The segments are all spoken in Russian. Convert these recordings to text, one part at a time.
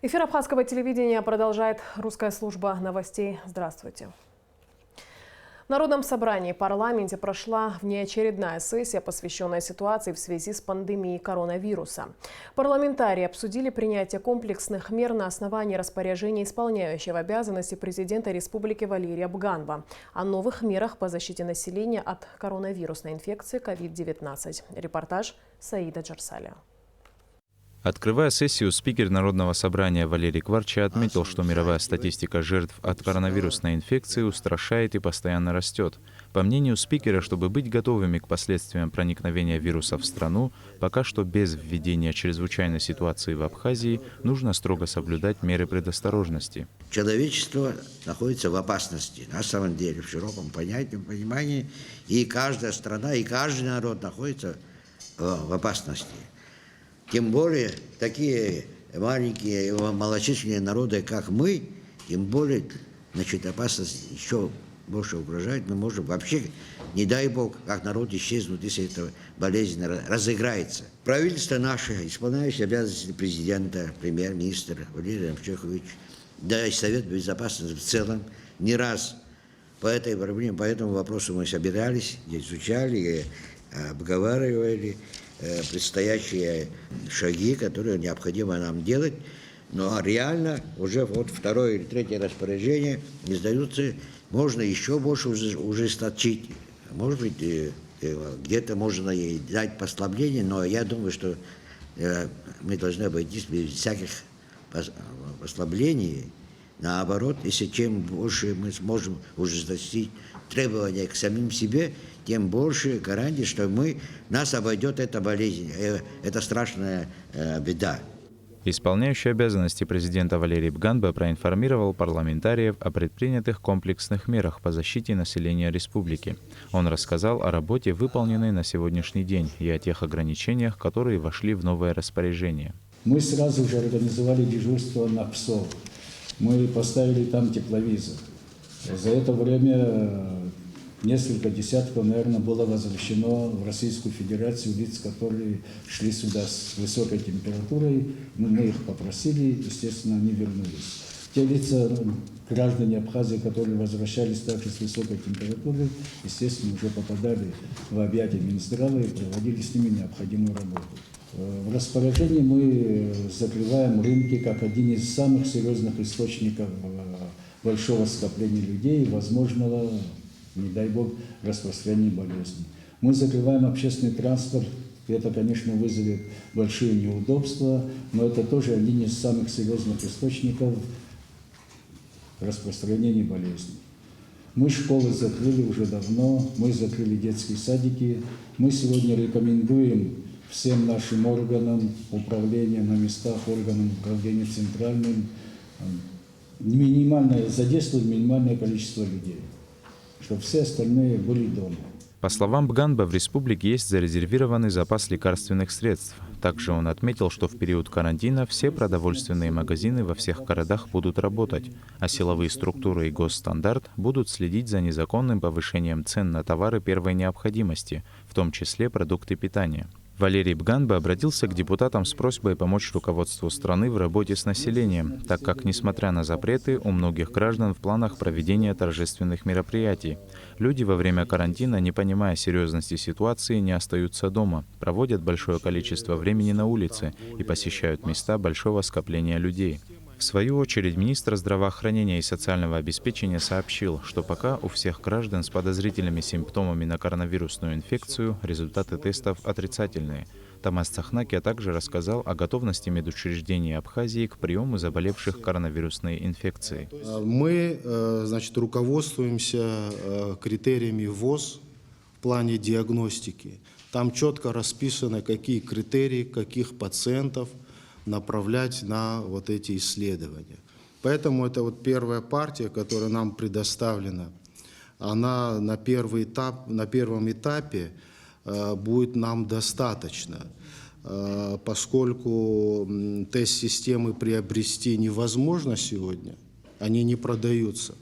Эфир абхазского телевидения продолжает русская служба новостей. Здравствуйте. В Народном собрании в парламенте прошла внеочередная сессия, посвященная ситуации в связи с пандемией коронавируса. Парламентарии обсудили принятие комплексных мер на основании распоряжения исполняющего обязанности президента Республики Валерия Бганба о новых мерах по защите населения от коронавирусной инфекции COVID-19. Репортаж Саида Джарсаля. Открывая сессию, спикер Народного собрания Валерий Кварча отметил, что мировая статистика жертв от коронавирусной инфекции устрашает и постоянно растет. По мнению спикера, чтобы быть готовыми к последствиям проникновения вируса в страну, пока что без введения чрезвычайной ситуации в Абхазии нужно строго соблюдать меры предосторожности. Человечество находится в опасности, на самом деле, в широком понимании, и каждая страна, и каждый народ находится в опасности. Тем более такие маленькие малочисленные народы, как мы, тем более, значит, опасность еще больше угрожает. Мы можем вообще, не дай бог, как народ исчезнуть, если эта болезнь разыграется. Правительство наше, исполняющее обязанности президента, премьер-министр Валерий Рамчехович, да и Совет Безопасности в целом, не раз по этой проблеме, по этому вопросу мы собирались, изучали, обговаривали предстоящие шаги, которые необходимо нам делать. Но реально уже вот второе или третье распоряжение издаются, можно еще больше ужесточить. Может быть, где-то можно и дать послабление, но я думаю, что мы должны обойтись без всяких послаблений. Наоборот, если чем больше мы сможем ужесточить требования к самим себе, тем больше гарантий, что нас обойдет эта болезнь, это страшная беда. Исполняющий обязанности президента Валерий Бганба проинформировал парламентариев о предпринятых комплексных мерах по защите населения республики. Он рассказал о работе, выполненной на сегодняшний день, и о тех ограничениях, которые вошли в новое распоряжение. Мы сразу же организовали дежурство на ПСО. Мы поставили там тепловизор. За это время несколько десятков, наверное, было возвращено в Российскую Федерацию лиц, которые шли сюда с высокой температурой. Мы их попросили, естественно, они вернулись. Те лица, граждане Абхазии, которые возвращались также с высокой температурой, естественно, уже попадали в объятия Минздрава и проводили с ними необходимую работу. В распоряжении мы закрываем рынки как один из самых серьезных источников большого скопления людей и возможного, не дай бог, распространения болезни. Мы закрываем общественный транспорт, и это, конечно, вызовет большие неудобства, но это тоже один из самых серьезных источников распространения болезни. Мы школы закрыли уже давно, мы закрыли детские садики. Мы сегодня рекомендуем всем нашим органам управления на местах, органам управления центральным, задействовать минимальное количество людей, чтобы все остальные были дома. По словам Бганба, в республике есть зарезервированный запас лекарственных средств. Также он отметил, что в период карантина все продовольственные магазины во всех городах будут работать, а силовые структуры и госстандарт будут следить за незаконным повышением цен на товары первой необходимости, в том числе продукты питания. Валерий Бганба обратился к депутатам с просьбой помочь руководству страны в работе с населением, так как, несмотря на запреты, у многих граждан в планах проведения торжественных мероприятий. Люди во время карантина, не понимая серьезности ситуации, не остаются дома, проводят большое количество времени на улице и посещают места большого скопления людей. В свою очередь, министр здравоохранения и социального обеспечения сообщил, что пока у всех граждан с подозрительными симптомами на коронавирусную инфекцию результаты тестов отрицательные. Тамас Цахнакия также рассказал о готовности медучреждений Абхазии к приему заболевших коронавирусной инфекцией. Мы, руководствуемся критериями ВОЗ в плане диагностики. Там четко расписано, какие критерии, каких пациентов направлять на вот эти исследования. Поэтому это вот первая партия, которая нам предоставлена, она на первом этапе будет нам достаточно, поскольку тест-системы приобрести невозможно сегодня, они не продаются.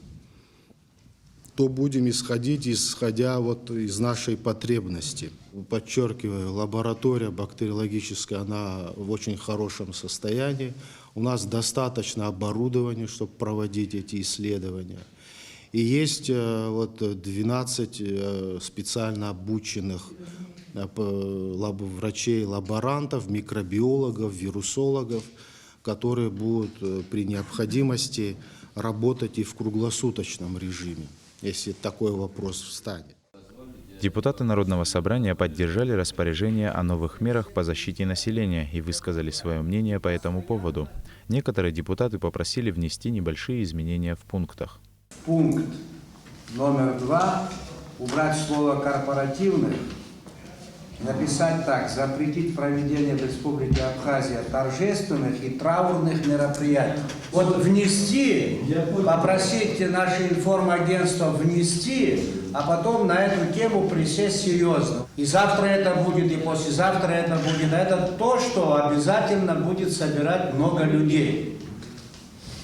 то будем исходя вот из нашей потребности. Подчеркиваю, лаборатория бактериологическая, она в очень хорошем состоянии. У нас достаточно оборудования, чтобы проводить эти исследования. И есть вот 12 специально обученных врачей-лаборантов, микробиологов, вирусологов, которые будут при необходимости работать и в круглосуточном режиме, если такой вопрос встанет. Депутаты Народного собрания поддержали распоряжение о новых мерах по защите населения и высказали свое мнение по этому поводу. Некоторые депутаты попросили внести небольшие изменения в пунктах. Пункт номер 2. Убрать слово «корпоративных». Написать так: запретить проведение в Республике Абхазия торжественных и траурных мероприятий. Вот внести, попросите наше информагентство внести, а потом на эту тему присесть серьезно. И завтра это будет, и послезавтра это будет. Это то, что обязательно будет собирать много людей.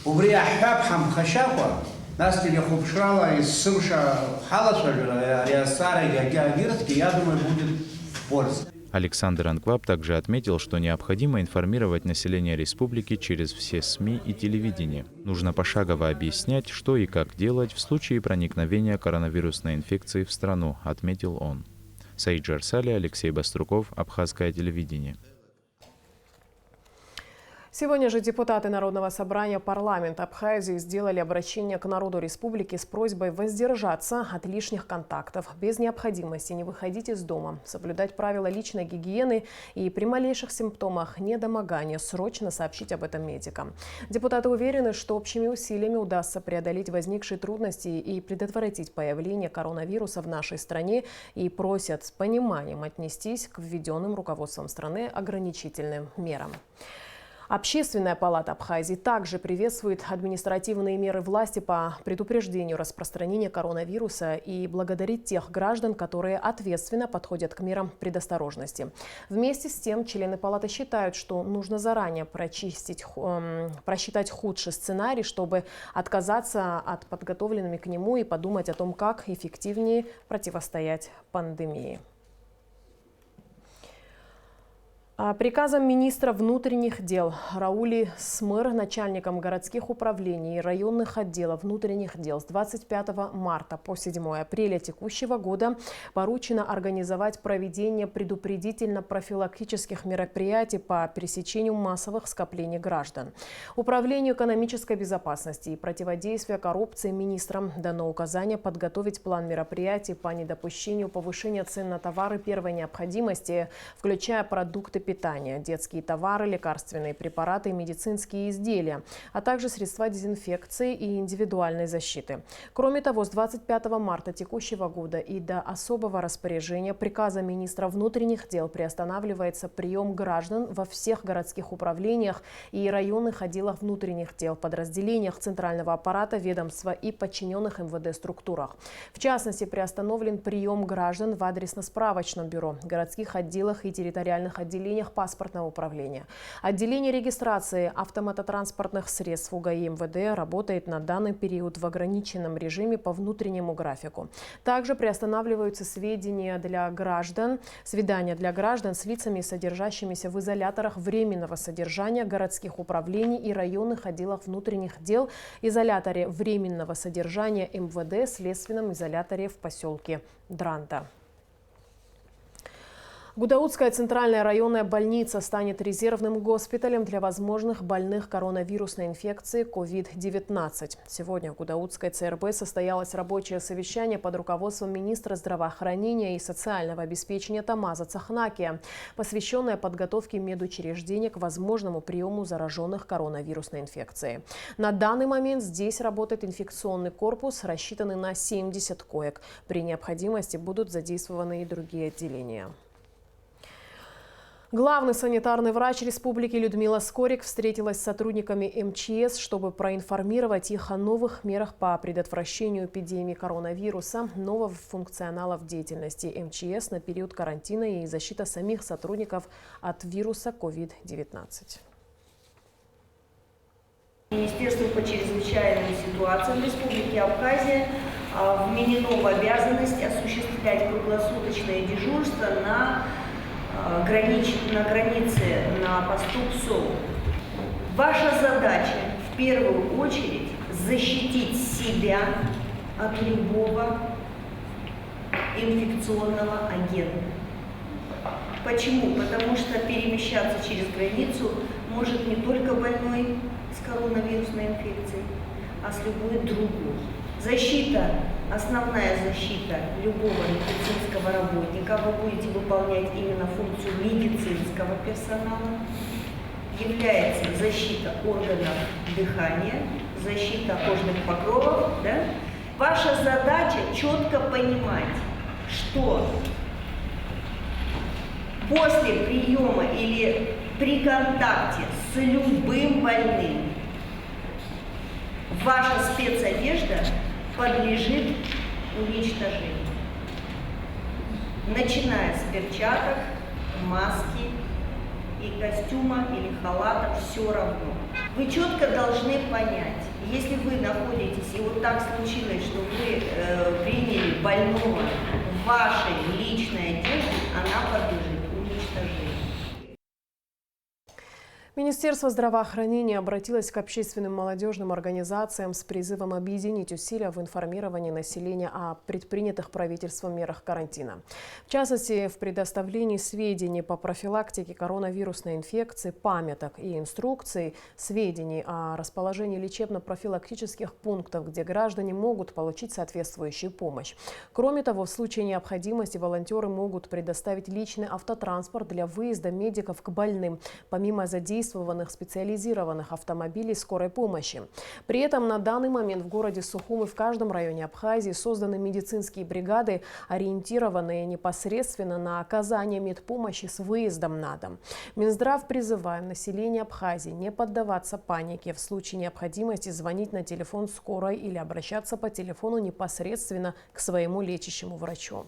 Убрияхабхам хашапа, нас телехубшала из Сымша Халасважира, Риастара, Гагирски, я думаю, будет польза. Александр Анкваб также отметил, что необходимо информировать население республики через все СМИ и телевидение. Нужно пошагово объяснять, что и как делать в случае проникновения коронавирусной инфекции в страну, отметил он. Саид Джарсали, Алексей Баструков, Абхазское телевидение. Сегодня же депутаты Народного собрания парламента Абхазии сделали обращение к народу республики с просьбой воздержаться от лишних контактов, без необходимости не выходить из дома, соблюдать правила личной гигиены и при малейших симптомах недомогания срочно сообщить об этом медикам. Депутаты уверены, что общими усилиями удастся преодолеть возникшие трудности и предотвратить появление коронавируса в нашей стране, и просят с пониманием отнестись к введенным руководством страны ограничительным мерам. Общественная палата Абхазии также приветствует административные меры власти по предупреждению распространения коронавируса и благодарит тех граждан, которые ответственно подходят к мерам предосторожности. Вместе с тем, члены палаты считают, что нужно заранее просчитать худший сценарий, чтобы отказаться от подготовленными к нему и подумать о том, как эффективнее противостоять пандемии. Приказом министра внутренних дел Раули Смыр начальникам городских управлений и районных отделов внутренних дел с 25 марта по 7 апреля текущего года поручено организовать проведение предупредительно-профилактических мероприятий по пресечению массовых скоплений граждан. Управлению экономической безопасности и противодействия коррупции министрам дано указание подготовить план мероприятий по недопущению повышения цен на товары первой необходимости, включая продукты питания, детские товары, лекарственные препараты и медицинские изделия, а также средства дезинфекции и индивидуальной защиты. Кроме того, с 25 марта текущего года и до особого распоряжения приказа министра внутренних дел приостанавливается прием граждан во всех городских управлениях и районных отделах внутренних дел, подразделениях центрального аппарата, ведомства и подчиненных МВД структурах. В частности, приостановлен прием граждан в адресно-справочном бюро, городских отделах и территориальных отделениях паспортного управления. Отделение регистрации автомототранспортных средств УГАИ МВД работает на данный период в ограниченном режиме по внутреннему графику. Также приостанавливаются свидания для граждан с лицами, содержащимися в изоляторах временного содержания городских управлений и районных отделах внутренних дел, изоляторе временного содержания МВД, следственном изоляторе в поселке Дранта. Гудаутская центральная районная больница станет резервным госпиталем для возможных больных коронавирусной инфекцией COVID-19. Сегодня в Гудаутской ЦРБ состоялось рабочее совещание под руководством министра здравоохранения и социального обеспечения Тамаза Цахнакия, посвященное подготовке медучреждений к возможному приему зараженных коронавирусной инфекцией. На данный момент здесь работает инфекционный корпус, рассчитанный на 70 коек. При необходимости будут задействованы и другие отделения. Главный санитарный врач республики Людмила Скорик встретилась с сотрудниками МЧС, чтобы проинформировать их о новых мерах по предотвращению эпидемии коронавируса, нового функционала в деятельности МЧС на период карантина и защита самих сотрудников от вируса COVID-19. Министерство по чрезвычайным чрезвычайным ситуациям в Республике Абхазия вменено в обязанность осуществлять круглосуточное дежурство на границе, на посту ПСО. Ваша задача в первую очередь защитить себя от любого инфекционного агента. Почему? Потому что перемещаться через границу может не только больной с коронавирусной инфекцией, а с любой другой. Защита, основная защита любого медицинского работника, вы будете выполнять именно функцию медицинского персонала, является защита органов дыхания, защита кожных покровов. Да? Ваша задача четко понимать, что после приема или при контакте с любым больным ваша спецодежда подлежит уничтожению. Начиная с перчаток, маски и костюма или халата, все равно. Вы четко должны понять, если вы находитесь, и вот так случилось, что вы приняли больного в вашей личной одежде, она подлежит уничтожению. Министерство здравоохранения обратилось к общественным молодежным организациям с призывом объединить усилия в информировании населения о предпринятых правительством мерах карантина. В частности, в предоставлении сведений по профилактике коронавирусной инфекции, памяток и инструкций, сведений о расположении лечебно-профилактических пунктов, где граждане могут получить соответствующую помощь. Кроме того, в случае необходимости волонтеры могут предоставить личный автотранспорт для выезда медиков к больным, помимо задействованных специализированных автомобилей скорой помощи. При этом на данный момент в городе Сухум и в каждом районе Абхазии созданы медицинские бригады, ориентированные непосредственно на оказание медпомощи с выездом на дом. Минздрав призывает население Абхазии не поддаваться панике, в случае необходимости звонить на телефон скорой или обращаться по телефону непосредственно к своему лечащему врачу.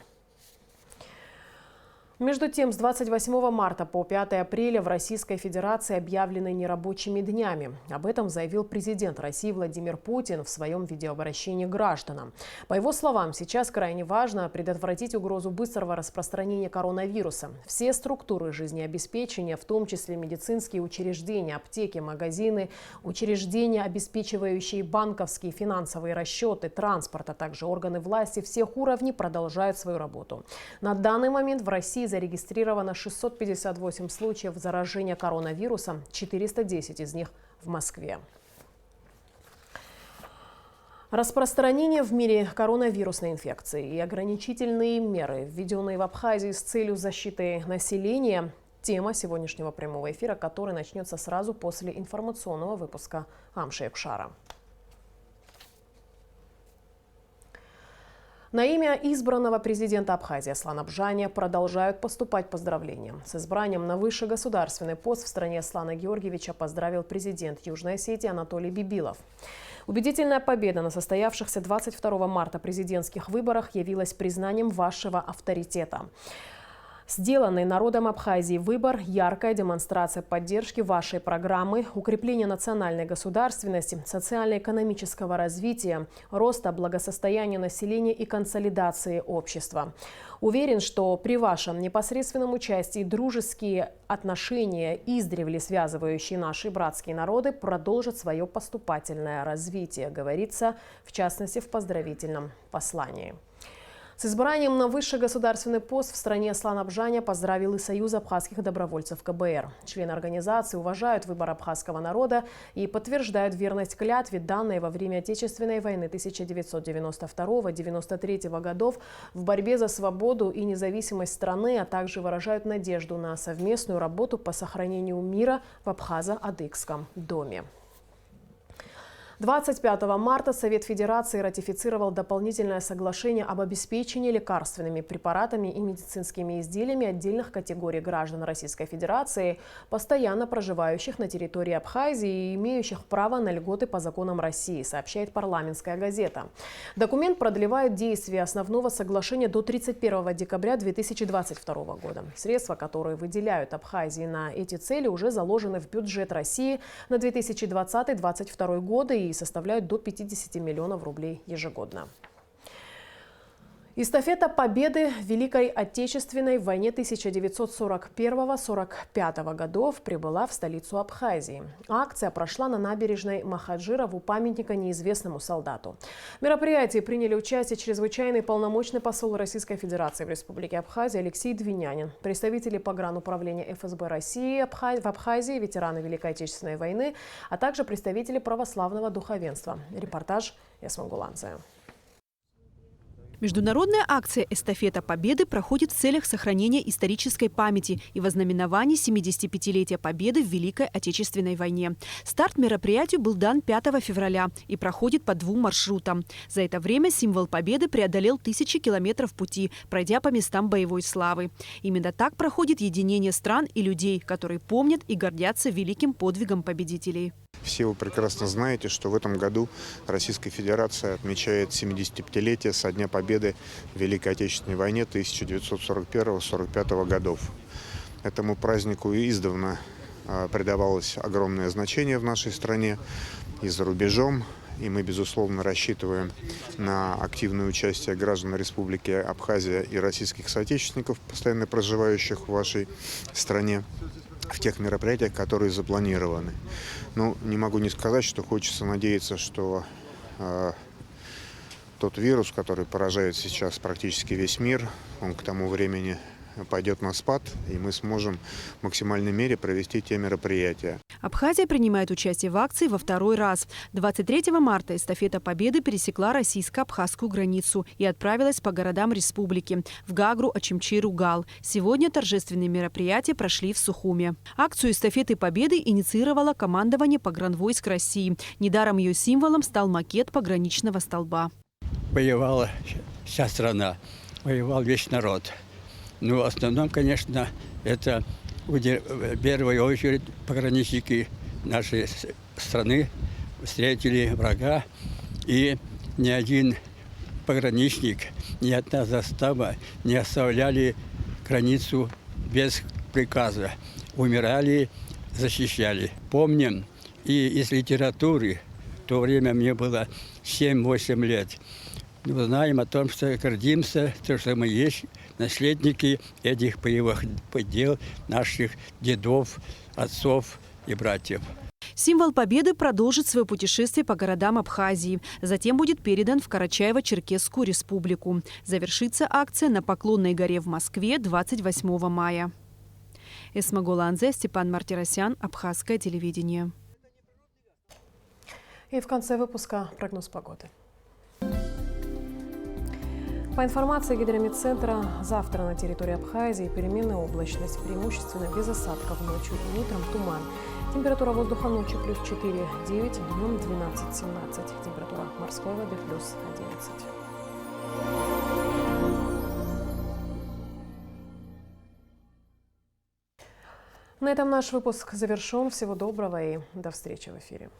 Между тем, с 28 марта по 5 апреля в Российской Федерации объявлены нерабочими днями. Об этом заявил президент России Владимир Путин в своем видеообращении к гражданам. По его словам, сейчас крайне важно предотвратить угрозу быстрого распространения коронавируса. Все структуры жизнеобеспечения, в том числе медицинские учреждения, аптеки, магазины, учреждения, обеспечивающие банковские и финансовые расчеты, транспорт, а также органы власти всех уровней продолжают свою работу. На данный момент в России зарегистрировано 658 случаев заражения коронавирусом, 410 из них в Москве. Распространение в мире коронавирусной инфекции и ограничительные меры, введенные в Абхазии с целью защиты населения – тема сегодняшнего прямого эфира, который начнется сразу после информационного выпуска Амши Экшара. На имя избранного президента Абхазии Аслана Абжаня продолжают поступать поздравления. С избранием на высший государственный пост в стране Аслана Георгиевича поздравил президент Южной Осетии Анатолий Бибилов. Убедительная победа на состоявшихся 22 марта президентских выборах явилась признанием вашего авторитета. Сделанный народом Абхазии выбор – яркая демонстрация поддержки вашей программы, укрепления национальной государственности, социально-экономического развития, роста благосостояния населения и консолидации общества. Уверен, что при вашем непосредственном участии дружеские отношения, издревле связывающие наши братские народы, продолжат свое поступательное развитие, говорится в частности в поздравительном послании. С избранием на высший государственный пост в стране Аслан Абжаня поздравил и Союз абхазских добровольцев КБР. Члены организации уважают выбор абхазского народа и подтверждают верность клятве, данной во время Отечественной войны 1992-1993 годов в борьбе за свободу и независимость страны, а также выражают надежду на совместную работу по сохранению мира в Абхазо-Адыгском доме. 25 марта Совет Федерации ратифицировал дополнительное соглашение об обеспечении лекарственными препаратами и медицинскими изделиями отдельных категорий граждан Российской Федерации, постоянно проживающих на территории Абхазии и имеющих право на льготы по законам России, сообщает «Парламентская газета». Документ продлевает действие основного соглашения до 31 декабря 2022 года. Средства, которые выделяют Абхазии на эти цели, уже заложены в бюджет России на 2020-2022 годы и составляют до 50 миллионов рублей ежегодно. Эстафета победы в Великой Отечественной войне 1941-1945 годов прибыла в столицу Абхазии. Акция прошла на набережной Махаджира у памятника неизвестному солдату. В мероприятии приняли участие чрезвычайный полномочный посол Российской Федерации в Республике Абхазия Алексей Двинянин, представители погрануправления ФСБ России в Абхазии, ветераны Великой Отечественной войны, а также представители православного духовенства. Репортаж Эсмагуланзе. Международная акция «Эстафета Победы» проходит в целях сохранения исторической памяти и вознаменования 75-летия Победы в Великой Отечественной войне. Старт мероприятию был дан 5 февраля и проходит по 2 маршрутам. За это время символ Победы преодолел тысячи километров пути, пройдя по местам боевой славы. Именно так проходит единение стран и людей, которые помнят и гордятся великим подвигом победителей. Все вы прекрасно знаете, что в этом году Российская Федерация отмечает 75-летие со дня победы в Великой Отечественной войне 1941-1945 годов. Этому празднику и издавна придавалось огромное значение в нашей стране и за рубежом. И мы, безусловно, рассчитываем на активное участие граждан Республики Абхазия и российских соотечественников, постоянно проживающих в вашей стране, в тех мероприятиях, которые запланированы. Ну, не могу не сказать, что хочется надеяться, что тот вирус, который поражает сейчас практически весь мир, он к тому времени пойдет на спад, и мы сможем в максимальной мере провести те мероприятия. Абхазия принимает участие в акции во 2-й раз. 23 марта эстафета Победы пересекла российско-абхазскую границу и отправилась по городам республики – в Гагру, Очимчиру, Гал. Сегодня торжественные мероприятия прошли в Сухуме. Акцию эстафеты Победы инициировало командование погранвойск России. Недаром ее символом стал макет пограничного столба. Воевала вся страна, воевал весь народ. Ну, в основном, конечно, это в первую очередь пограничники нашей страны встретили врага. И ни один пограничник, ни одна застава не оставляли границу без приказа. Умирали, защищали. Помним и из литературы, в то время мне было 7-8 лет. Мы знаем о том, что гордимся, что мы есть наследники этих боевых дел наших дедов, отцов и братьев. Символ Победы продолжит свое путешествие по городам Абхазии. Затем будет передан в Карачаево-Черкесскую республику. Завершится акция на Поклонной горе в Москве 28 мая. Эсмагуланзе, Степан Мартиросян, Абхазское телевидение. И в конце выпуска прогноз погоды. По информации Гидрометцентра, завтра на территории Абхазии переменная облачность, преимущественно без осадков ночью и утром туман. Температура воздуха ночью плюс 4-9, днем 12-17. Температура морской воды плюс 11. На этом наш выпуск завершен. Всего доброго и до встречи в эфире.